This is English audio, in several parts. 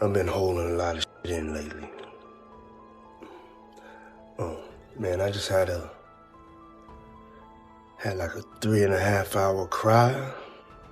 I've been holding a lot of shit in lately. Oh, man, I just had like a 3.5 hour cry.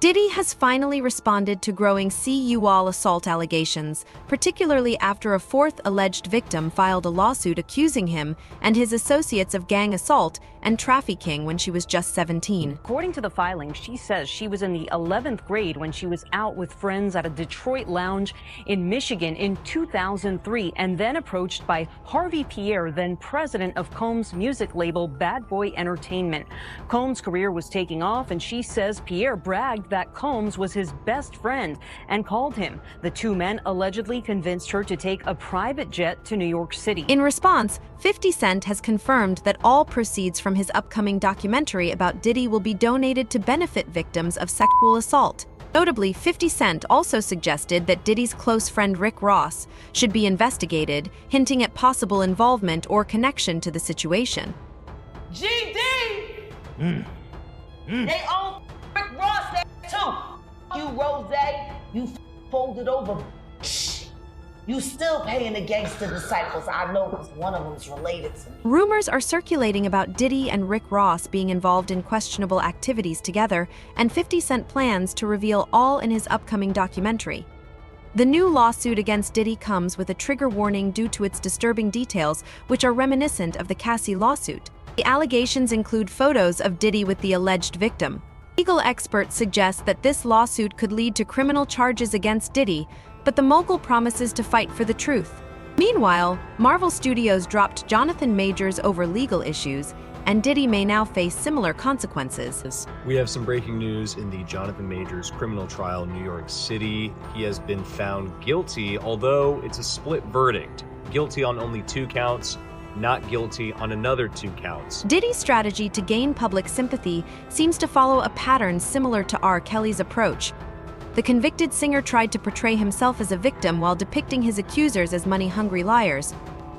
Diddy has finally responded to growing CUL assault allegations, particularly after a fourth alleged victim filed a lawsuit accusing him and his associates of gang assault and trafficking when she was just 17. According to the filing, she says she was in the 11th grade when she was out with friends at a Detroit lounge in Michigan in 2003 and then approached by Harvey Pierre, then president of Combs' music label Bad Boy Entertainment. Combs' career was taking off, and she says Pierre bragged that Combs was his best friend and called him. The two men allegedly convinced her to take a private jet to New York City. In response, 50 Cent has confirmed that all proceeds from his upcoming documentary about Diddy will be donated to benefit victims of sexual assault. Notably, 50 Cent also suggested that Diddy's close friend Rick Ross should be investigated, hinting at possible involvement or connection to the situation. GD! They own Rick Ross too. You, Rose, you folded over. You still paying the gangster disciples. I know because one of them's related to me. Rumors are circulating about Diddy and Rick Ross being involved in questionable activities together, and 50 Cent plans to reveal all in his upcoming documentary. The new lawsuit against Diddy comes with a trigger warning due to its disturbing details, which are reminiscent of the Cassie lawsuit. The allegations include photos of Diddy with the alleged victim. Legal experts suggest that this lawsuit could lead to criminal charges against Diddy, but the mogul promises to fight for the truth. Meanwhile, Marvel Studios dropped Jonathan Majors over legal issues, and Diddy may now face similar consequences. We have some breaking news in the Jonathan Majors criminal trial in New York City. He has been found guilty, although it's a split verdict. Guilty on only 2 counts, not guilty on another 2 counts. Diddy's strategy to gain public sympathy seems to follow a pattern similar to R. Kelly's approach. The convicted singer tried to portray himself as a victim while depicting his accusers as money-hungry liars.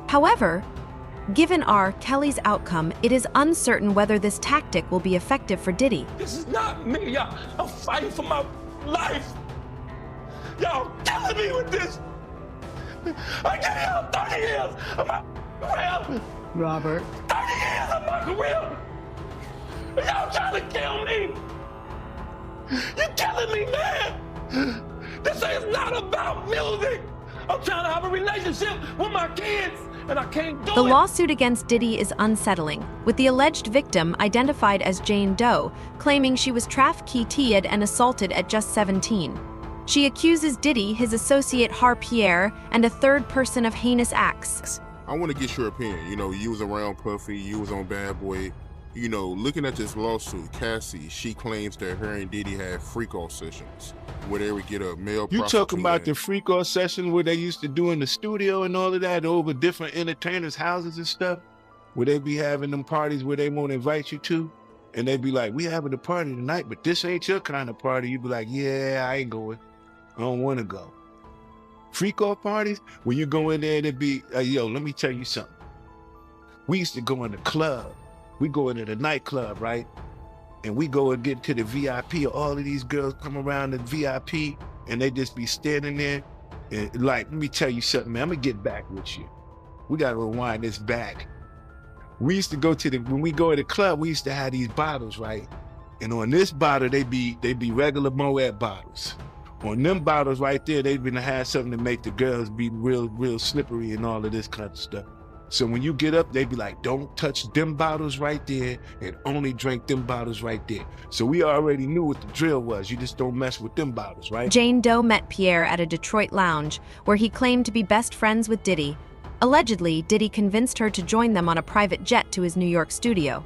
However, given R. Kelly's outcome, it is uncertain whether this tactic will be effective for Diddy. This is not me, y'all. I'm fighting for my life. Y'all killing me with this. I gave y'all 30 years of my career. Robert. 30 years of my career. Y'all trying to kill me. You're killing me, man. This is not about music. I'm trying to have a relationship with my kids, and I can't do it. The lawsuit against Diddy is unsettling, with the alleged victim identified as Jane Doe, claiming she was trafficked and assaulted at just 17. She accuses Diddy, his associate Har Pierre, and a third person of heinous acts. I want to get your opinion. You know, you was around Puffy, you was on Bad Boy. You know, looking at this lawsuit, Cassie, she claims that her and Diddy had freak-off sessions where they would get a male You prostitute. talking about the freak-off session where they used to do in the studio and all of that over different entertainers' houses and stuff? Where they be having them parties where they won't invite you to? And they be like, we having a party tonight, but this ain't your kind of party. You be like, yeah, I ain't going. I don't want to go. Freak-off parties, when you go in there, it'd be, yo, let me tell you something. We used to go in the club. We go into the nightclub, right? And we go and get to the VIP. All of these girls come around the VIP and they just be standing there. And like, let me tell you something, man. I'm gonna get back with you. We gotta rewind this back. We used to go to when we go to the club, we used to have these bottles, right? And on this bottle, they be regular Moet bottles. On them bottles right there, they've been to have something to make the girls be real slippery and all of this kind of stuff. So when you get up, they be like, don't touch them bottles right there and only drink them bottles right there. So we already knew what the drill was. You just don't mess with them bottles, right? Jane Doe met Pierre at a Detroit lounge, where he claimed to be best friends with Diddy. Allegedly, Diddy convinced her to join them on a private jet to his New York studio.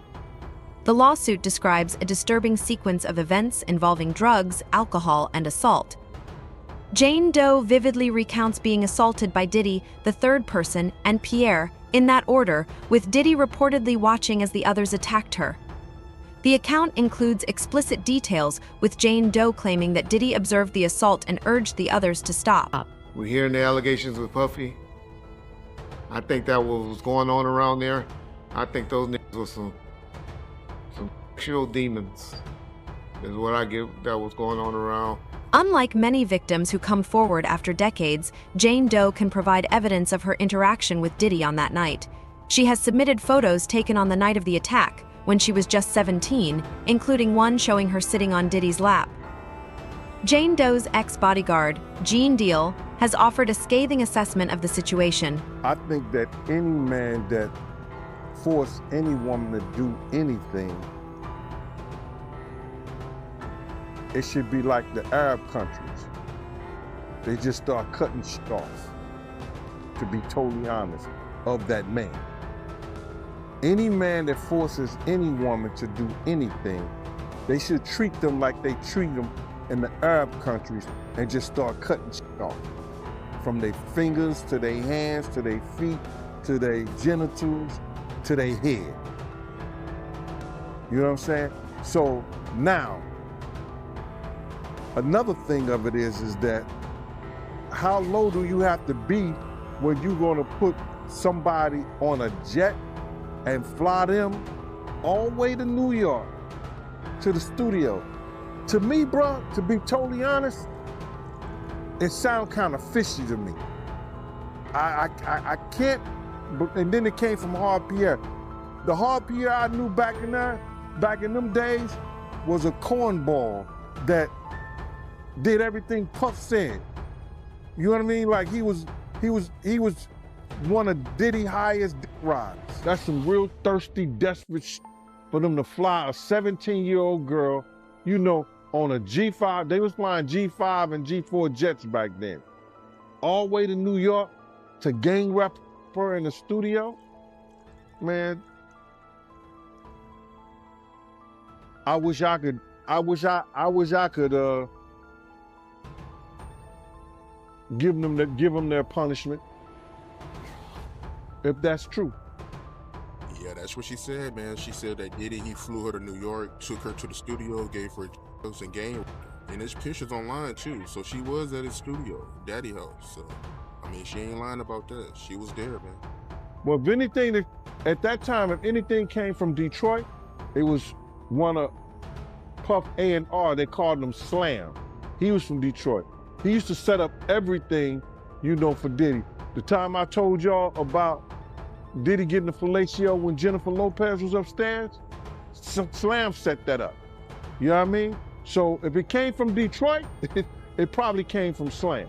The lawsuit describes a disturbing sequence of events involving drugs, alcohol, and assault. Jane Doe vividly recounts being assaulted by Diddy, the third person, and Pierre, in that order, with Diddy reportedly watching as the others attacked her. The account includes explicit details, with Jane Doe claiming that Diddy observed the assault and urged the others to stop. We're hearing the allegations with Puffy. I think that was going on around there. I think those niggas were some sexual demons, is what I get that was going on around. Unlike many victims who come forward after decades, Jane Doe can provide evidence of her interaction with Diddy on that night. She has submitted photos taken on the night of the attack, when she was just 17, including one showing her sitting on Diddy's lap. Jane Doe's ex-bodyguard, Gene Deal, has offered a scathing assessment of the situation. I think that any man that forced any woman to do anything, it should be like the Arab countries. They just start cutting shit off, to be totally honest, of that man. Any man that forces any woman to do anything, they should treat them like they treat them in the Arab countries and just start cutting shit off. From their fingers, to their hands, to their feet, to their genitals, to their head. You know what I'm saying? So now, another thing of it is that how low do you have to be when you're gonna put somebody on a jet and fly them all the way to New York, to the studio? To me, bro, to be totally honest, it sounds kind of fishy to me. I can't, and then it came from Hard Pierre. The Hard Pierre I knew back in them days was a cornball that did everything Puff said. You know what I mean? Like he was one of Diddy's highest dick rides. That's some real thirsty, desperate shit for them to fly a 17-year-old girl, you know, on a G5. They was flying G5 and G4 jets back then. All the way to New York to gang rep her in the studio. Man, I wish I could give them their punishment, if that's true. Yeah, that's what she said, man. She said that Diddy, he flew her to New York, took her to the studio, gave her and game. And there's pictures online too. So she was at his studio, Daddy house. So, I mean, she ain't lying about that. She was there, man. Well, if anything, at that time, if anything came from Detroit, it was one of Puff A&R. They called him Slam. He was from Detroit. He used to set up everything, you know, for Diddy. The time I told y'all about Diddy getting the fellatio when Jennifer Lopez was upstairs, Slam set that up. You know what I mean? So if it came from Detroit, it probably came from Slam.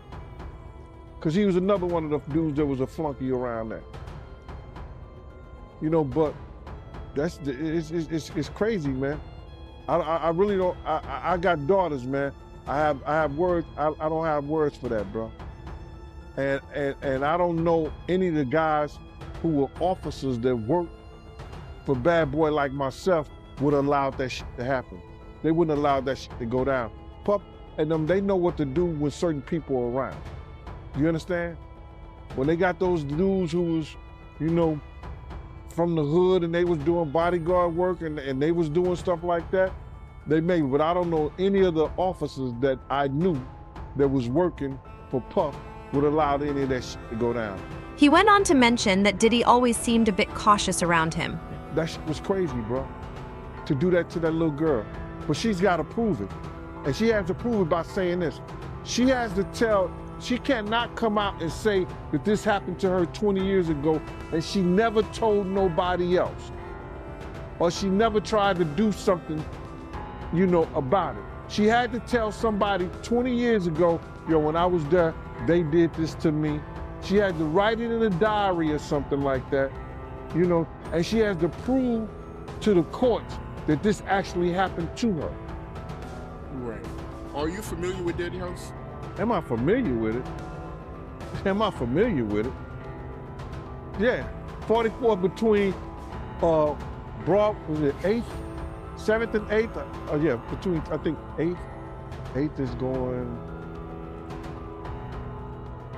Because he was another one of the dudes that was a flunky around there. You know, but it's crazy, man. I really don't, I got daughters, man. I have words, I don't have words for that, bro. And I don't know any of the guys who were officers that worked for Bad Boy like myself would allow that shit to happen. They wouldn't allow that shit to go down. Pup and them, they know what to do when certain people are around. You understand? When they got those dudes who was, you know, from the hood and they was doing bodyguard work and they was doing stuff like that, they may, but I don't know any of the officers that I knew that was working for Puff would allow any of that shit to go down. He went on to mention that Diddy always seemed a bit cautious around him. That shit was crazy, bro, to do that to that little girl. But she's got to prove it. And she has to prove it by saying this. She has to tell, she cannot come out and say that this happened to her 20 years ago and she never told nobody else. Or she never tried to do something, you know, about it. She had to tell somebody 20 years ago, yo, when I was there, they did this to me. She had to write it in a diary or something like that, you know, and she has to prove to the courts that this actually happened to her. Right. Are you familiar with Daddy House? Am I familiar with it? Am I familiar with it? Yeah, 44 between, was it 8th, 7th and 8th? Yeah, between, I think 8th. 8th is going,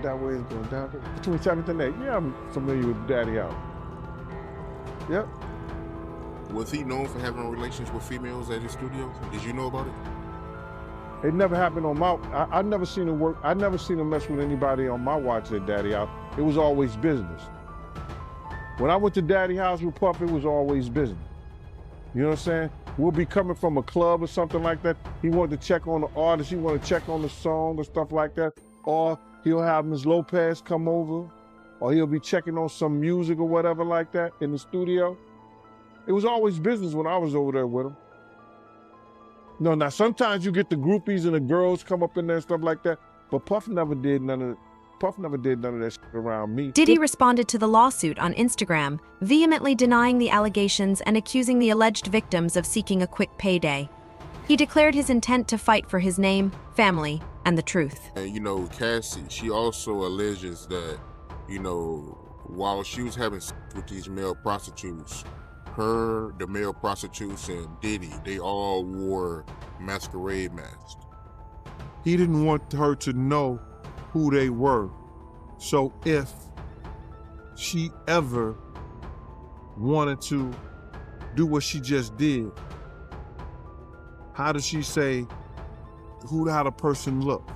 that way is going down. Between 7th and 8th. Yeah, I'm familiar with Daddy House. Yep. Was he known for having relations with females at his studio? Did you know about it? It never happened on my, I never seen him work, I never seen him mess with anybody on my watch at Daddy House. It was always business. When I went to Daddy House with Puff, it was always business. You know what I'm saying? We'll be coming from a club or something like that. He wanted to check on the artist. He wanted to check on the song or stuff like that. Or he'll have Ms. Lopez come over, or he'll be checking on some music or whatever like that in the studio. It was always business when I was over there with him. No, now sometimes you get the groupies and the girls come up in there and stuff like that, but Puff never did none of that shit around me. Diddy responded to the lawsuit on Instagram, vehemently denying the allegations and accusing the alleged victims of seeking a quick payday. He declared his intent to fight for his name, family, and the truth. And you know, Cassie, she also alleges that, you know, while she was having sex with these male prostitutes, the male prostitutes and Diddy, they all wore masquerade masks. He didn't want her to know who they were. So if she ever wanted to do what she just did, how does she say how the person looked?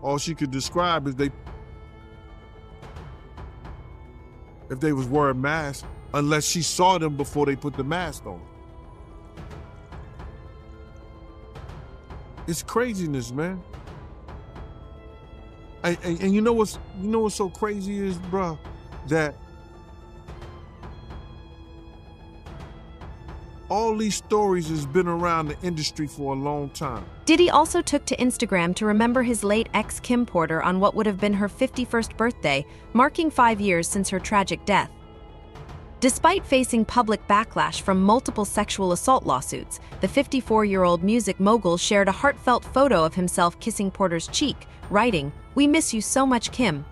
All she could describe is if they was wearing masks, unless she saw them before they put the mask on. It's craziness, man. And you know what's so crazy is, bruh, that all these stories has been around the industry for a long time. Diddy also took to Instagram to remember his late ex Kim Porter on what would have been her 51st birthday, marking 5 years since her tragic death. Despite facing public backlash from multiple sexual assault lawsuits, the 54-year-old music mogul shared a heartfelt photo of himself kissing Porter's cheek, writing, "We miss you so much, Kim.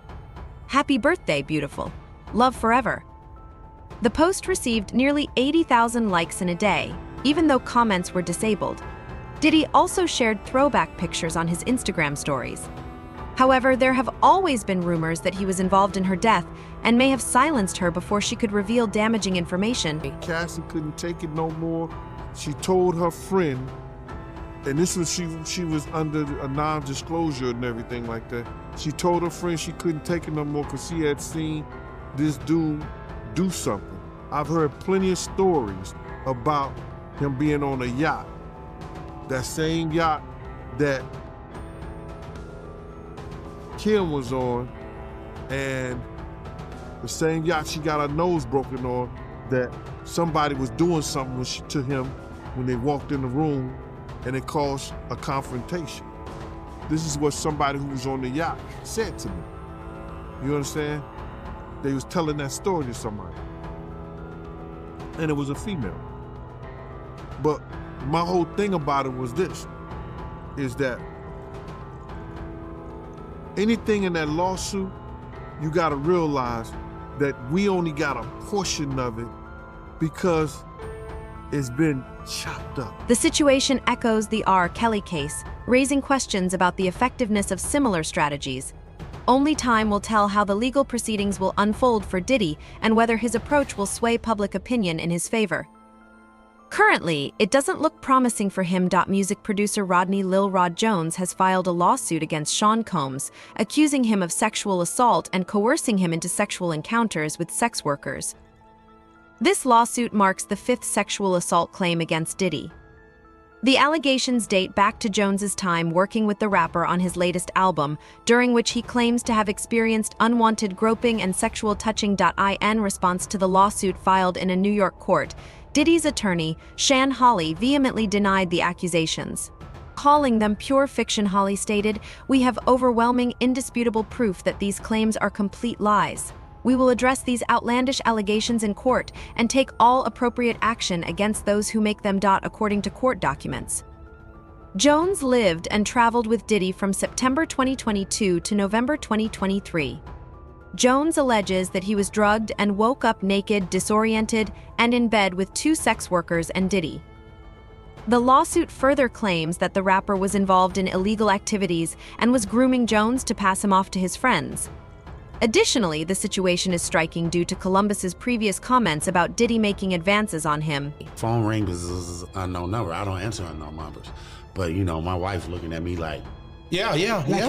Happy birthday, beautiful. Love forever." The post received nearly 80,000 likes in a day, even though comments were disabled. Diddy also shared throwback pictures on his Instagram stories. However, there have always been rumors that he was involved in her death and may have silenced her before she could reveal damaging information. Cassie couldn't take it no more. She told her friend, and this was she was under a non-disclosure and everything like that. She told her friend she couldn't take it no more because she had seen this dude do something. I've heard plenty of stories about him being on a yacht. That same yacht that Kim was on, and the same yacht she got her nose broken on, that somebody was doing something to him when they walked in the room, and it caused a confrontation. This is what somebody who was on the yacht said to me. You understand? They was telling that story to somebody. And it was a female. But my whole thing about it was this, is that anything in that lawsuit, you gotta realize that we only got a portion of it because it's been chopped up. The situation echoes the R. Kelly case, raising questions about the effectiveness of similar strategies. Only time will tell how the legal proceedings will unfold for Diddy and whether his approach will sway public opinion in his favor. Currently, it doesn't look promising for him. Music producer Rodney Lil Rod Jones has filed a lawsuit against Sean Combs, accusing him of sexual assault and coercing him into sexual encounters with sex workers. This lawsuit marks the 5th sexual assault claim against Diddy. The allegations date back to Jones's time working with the rapper on his latest album, during which he claims to have experienced unwanted groping and sexual touching. In response to the lawsuit filed in a New York court, Diddy's attorney, Shan Hawley, vehemently denied the accusations. Calling them pure fiction, Hawley stated, "We have overwhelming, indisputable proof that these claims are complete lies. We will address these outlandish allegations in court and take all appropriate action against those who make them." According to court documents. Jones lived and traveled with Diddy from September 2022 to November 2023. Jones alleges that he was drugged and woke up naked, disoriented, and in bed with 2 sex workers and Diddy. The lawsuit further claims that the rapper was involved in illegal activities and was grooming Jones to pass him off to his friends. Additionally, the situation is striking due to Columbus's previous comments about Diddy making advances on him. Phone ring is an unknown number. I don't answer unknown numbers. But, you know, my wife's looking at me like, yeah.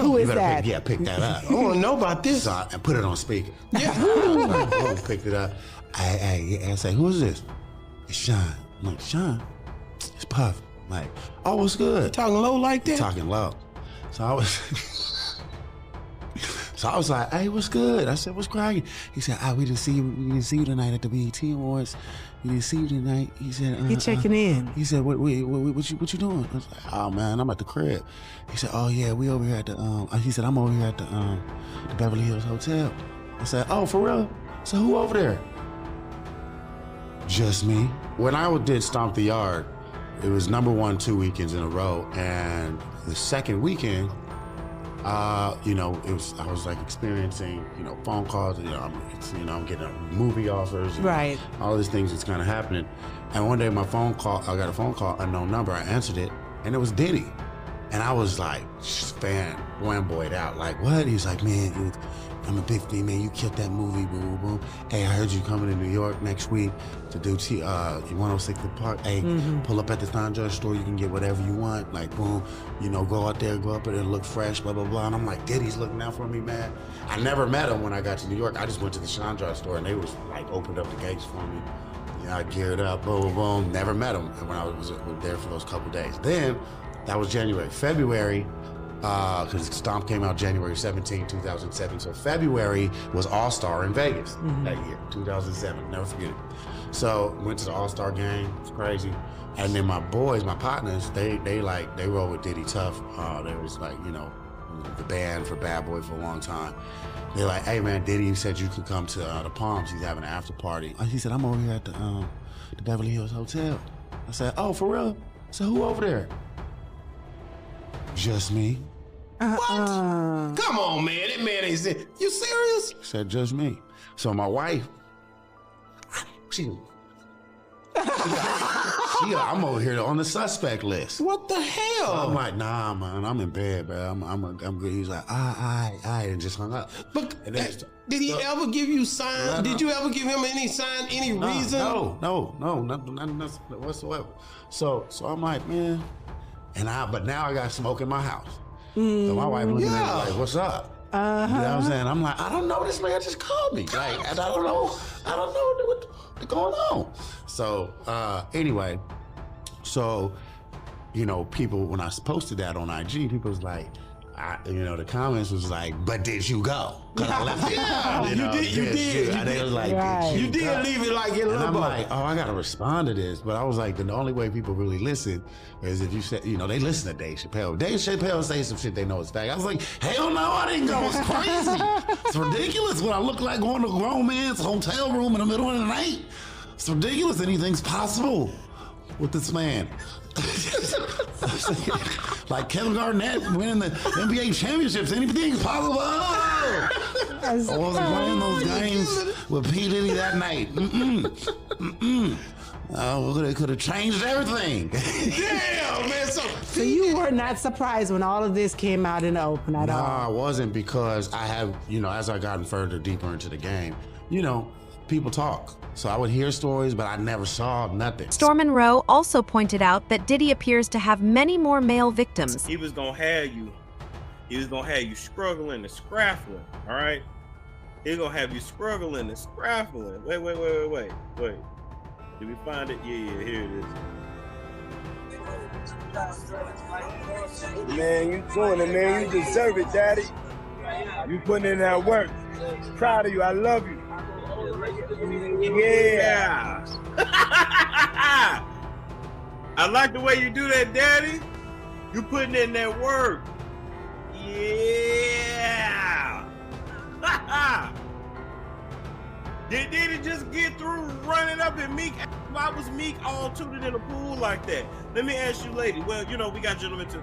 Who is that? Pick that up. I want to know about this. So I put it on speaker. Yeah. I picked it up. I say, who is this? It's Sean. I'm like, Sean, it's Puff. I'm like, oh, what's good? You talking low like that? Talking low. So I was like, hey, what's good? I said, what's cracking? He said, we didn't see you tonight at the BET Awards. We didn't see you tonight. He said, He checking in. He said, what you doing? I was like, oh man, I'm at the crib. He said, oh yeah, we over here at the he said, I'm over here at the Beverly Hills Hotel. I said, oh, for real? So who over there? Just me. When I did Stomp the Yard, it was #1 2 weekends in a row, and the second weekend, you know, I was like experiencing, you know, phone calls. I'm getting movie offers, right? All these things that's kind of happening. And one day, I got a phone call, unknown number. I answered it, and it was Diddy, and I was like, fanboyed out. Like, what? He's like, man, I'm a big fan, man. You killed that movie, boom, boom. Hey, I heard you coming to New York next week to do 106 The Park. Hey, pull up at the Sandra store. You can get whatever you want. Like, boom, you know, go out there, go up there and look fresh, blah, blah, blah. And I'm like, Diddy's looking out for me, man. I never met him when I got to New York. I just went to the Chandra store and they was like, opened up the gates for me. You know, I geared up, boom, boom, boom. Never met him when I was there for those couple days. Then, that was January. February, because Stomp came out January 17, 2007. So February was All-Star in Vegas that year, 2007. Never forget it. So went to the All-Star game. It's crazy. And then my boys, my partners, they roll with Diddy tough. They was like, you know, the band for Bad Boy for a long time. They're like, hey man, Diddy said you could come to the Palms. He's having an after party. He said, I'm over here at the Beverly Hills Hotel. I said, oh, for real? So who over there? Just me. What? Come on, man. That man ain't saying. You serious? Said just me. So my wife, I'm over here on the suspect list. What the hell? So I'm like, nah, man, I'm in bed, bro. I'm good. He's like, and just hung up. But did he ever give you signs? Did you ever give him any sign, any reason? No, nothing whatsoever. So I'm like, man. But now I got smoke in my house. So my wife looking at me like, what's up? You know what I'm saying? I'm like, I don't know, this man just called me. Like, I don't know what's going on. So anyway, you know, people, when I posted that on IG, people was like, you know, the comments was like, but did you go? Cause I left it. You did. They was like, you did leave it like in limbo. And I'm like, oh, I gotta respond to this. But I was like, the only way people really listen is if you say, you know, they listen to Dave Chappelle. Dave Chappelle say some shit they know is fake. I was like, hell no, I didn't go. It's crazy. It's ridiculous what I look like going to a grown man's hotel room in the middle of the night. It's ridiculous. Anything's possible with this man. Like Kevin Garnett winning the NBA championships, anything's possible. I wasn't playing those games with P. Diddy that night. They could have changed everything. Damn, man. So you were not surprised when all of this came out in the open at all? No, I wasn't, because I have, you know, as I gotten further deeper into the game, you know, people talk. So I would hear stories, but I never saw nothing. Storm Monroe also pointed out that Diddy appears to have many more male victims. He was gonna have you struggling and scraffling, all right? He was gonna have you struggling and scraffling. Wait. Did we find it? Yeah, here it is. Man, you doing it, man. You deserve it, Daddy. You putting in that work. Proud of you. I love you. Yeah. I like the way you do that, Daddy. You putting in that work. Yeah. Did it just get through running up at Meek? Why was Meek all tooted in the pool like that? Let me ask you, lady. Well, you know, we got gentlemen too.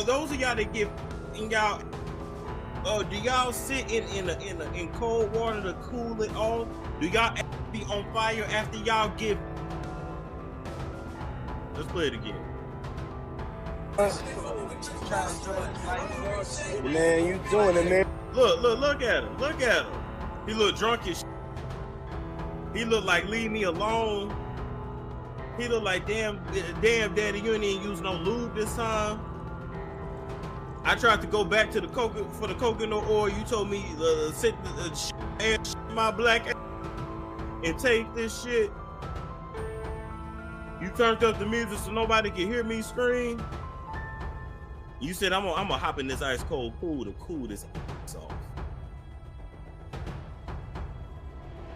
Those of y'all that get in y'all. Do y'all sit in cold water to cool it off? Do y'all be on fire after y'all give? Let's play it again. Man, you doing it, man. Look at him. Look at him. He look drunk as shit. He look like leave me alone. He look like damn daddy, you ain't even use no lube this time. I tried to go back to the coconut oil. You told me sit my black ass and take this shit. turned up the music so nobody can hear me scream. You said I'm gonna hop in this ice cold pool to cool this ass off.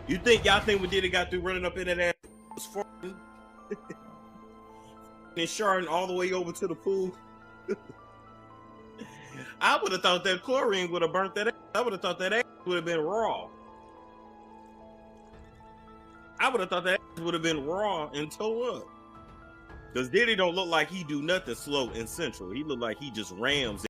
Y'all think when Diddy got through running up in that ass was farting and sharding all the way over to the pool? I would have thought that chlorine would have burnt that ass. I would have thought that ass would have been raw. I would have thought that ass would have been raw and toe up. Because Diddy don't look like he do nothing slow and central. He look like he just rams